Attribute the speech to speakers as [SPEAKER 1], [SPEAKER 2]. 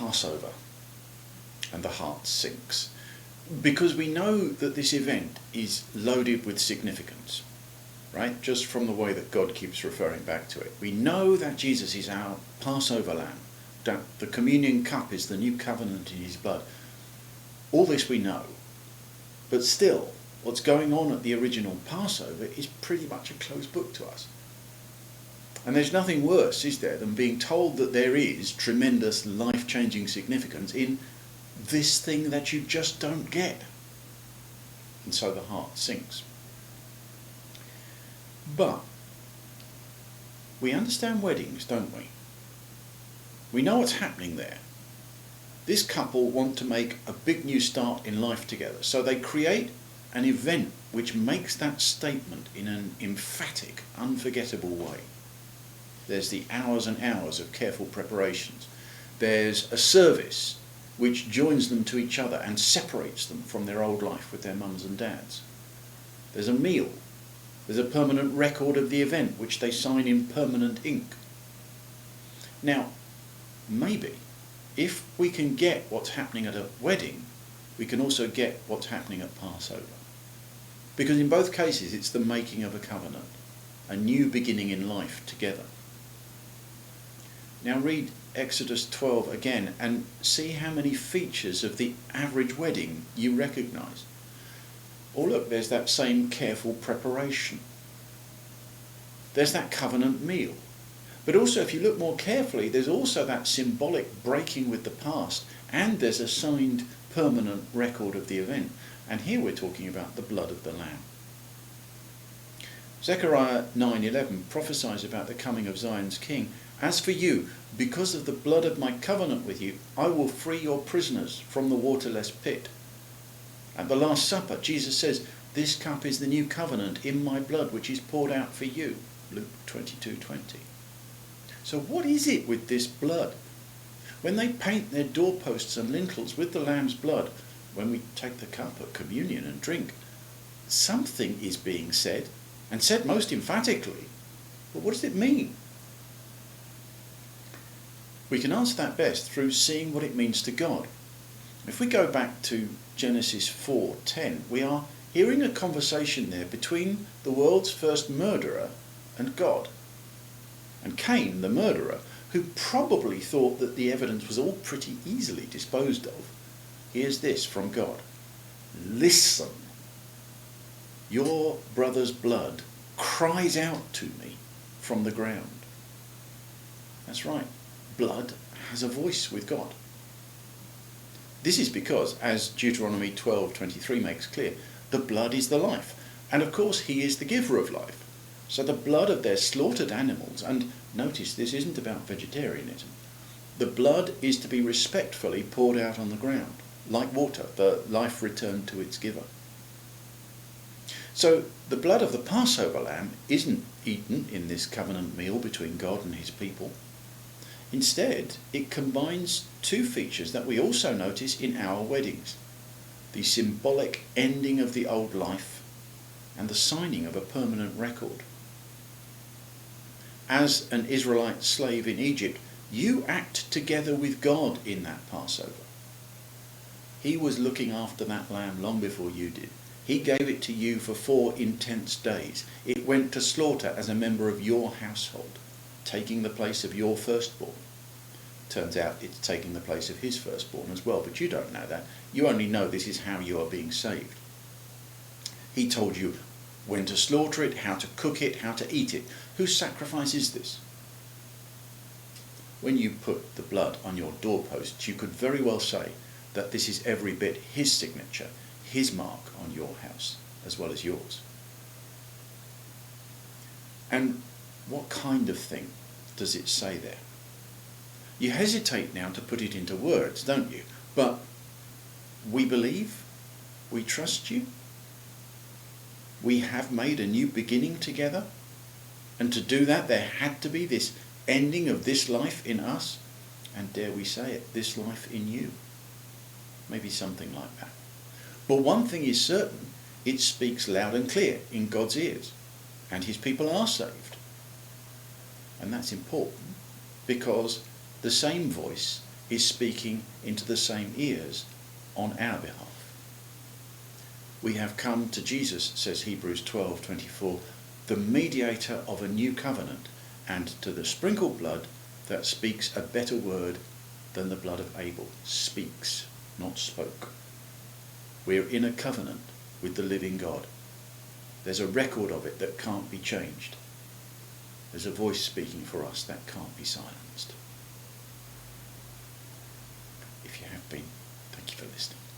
[SPEAKER 1] Passover, and the heart sinks. Because we know that this event is loaded with significance, right? Just from the way that God keeps referring back to it. We know that Jesus is our Passover lamb, that the communion cup is the new covenant in his blood. All this we know. But still, what's going on at the original Passover is pretty much a closed book to us. And there's nothing worse, is there, than being told that there is tremendous life-changing significance in this thing that you just don't get. And so the heart sinks. But we understand weddings, don't we? We know what's happening there. This couple want to make a big new start in life together, so they create an event which makes that statement in an emphatic, unforgettable way. There's the hours and hours of careful preparations. There's a service which joins them to each other and separates them from their old life with their mums and dads. There's a meal. There's a permanent record of the event which they sign in permanent ink. Now, maybe, if we can get what's happening at a wedding, we can also get what's happening at Passover. Because in both cases it's the making of a covenant, a new beginning in life together. Now read Exodus 12 again and see how many features of the average wedding you recognise. Oh look, there's that same careful preparation. There's that covenant meal. But also, if you look more carefully, there's also that symbolic breaking with the past, and there's a signed permanent record of the event. And here we're talking about the blood of the Lamb. Zechariah 9:11 prophesies about the coming of Zion's king. As for you, because of the blood of my covenant with you, I will free your prisoners from the waterless pit. At the Last Supper, Jesus says, this cup is the new covenant in my blood, which is poured out for you. Luke 22:20. So what is it with this blood? When they paint their doorposts and lintels with the Lamb's blood, when we take the cup at communion and drink, something is being said, and said most emphatically. But what does it mean? We can answer that best through seeing what it means to God. If we go back to Genesis 4:10, we are hearing a conversation there between the world's first murderer and God. And Cain, the murderer, who probably thought that the evidence was all pretty easily disposed of, hears this from God. Listen, your brother's blood cries out to me from the ground. That's right, blood has a voice with God. This is because, as Deuteronomy 12:23 makes clear, the blood is the life. And of course he is the giver of life. So the blood of their slaughtered animals, and notice this isn't about vegetarianism, the blood is to be respectfully poured out on the ground, like water, the life returned to its giver. So the blood of the Passover lamb isn't eaten in this covenant meal between God and his people. Instead, it combines two features that we also notice in our weddings: the symbolic ending of the old life and the signing of a permanent record. As an Israelite slave in Egypt, you act together with God in that Passover. He was looking after that lamb long before you did. He gave it to you for 4 intense days. It went to slaughter as a member of your household, taking the place of your firstborn. Turns out it's taking the place of his firstborn as well, but you don't know that. You only know this is how you are being saved. He told you when to slaughter it, how to cook it, how to eat it. Whose sacrifice is this? When you put the blood on your doorposts, you could very well say that this is every bit his signature, his mark on your house, as well as yours. And what kind of thing does it say there? You hesitate now to put it into words, don't you? But we believe, we trust you, we have made a new beginning together, and to do that there had to be this ending of this life in us, and dare we say it, this life in you. Maybe something like that. But one thing is certain, it speaks loud and clear in God's ears, and his people are saved. And that's important, because the same voice is speaking into the same ears on our behalf. We have come to Jesus, says Hebrews 12:24, the mediator of a new covenant, and to the sprinkled blood that speaks a better word than the blood of Abel. Speaks, not spoke. We're in a covenant with the living God. There's a record of it that can't be changed. There's a voice speaking for us that can't be silenced. If you have been, thank you for listening.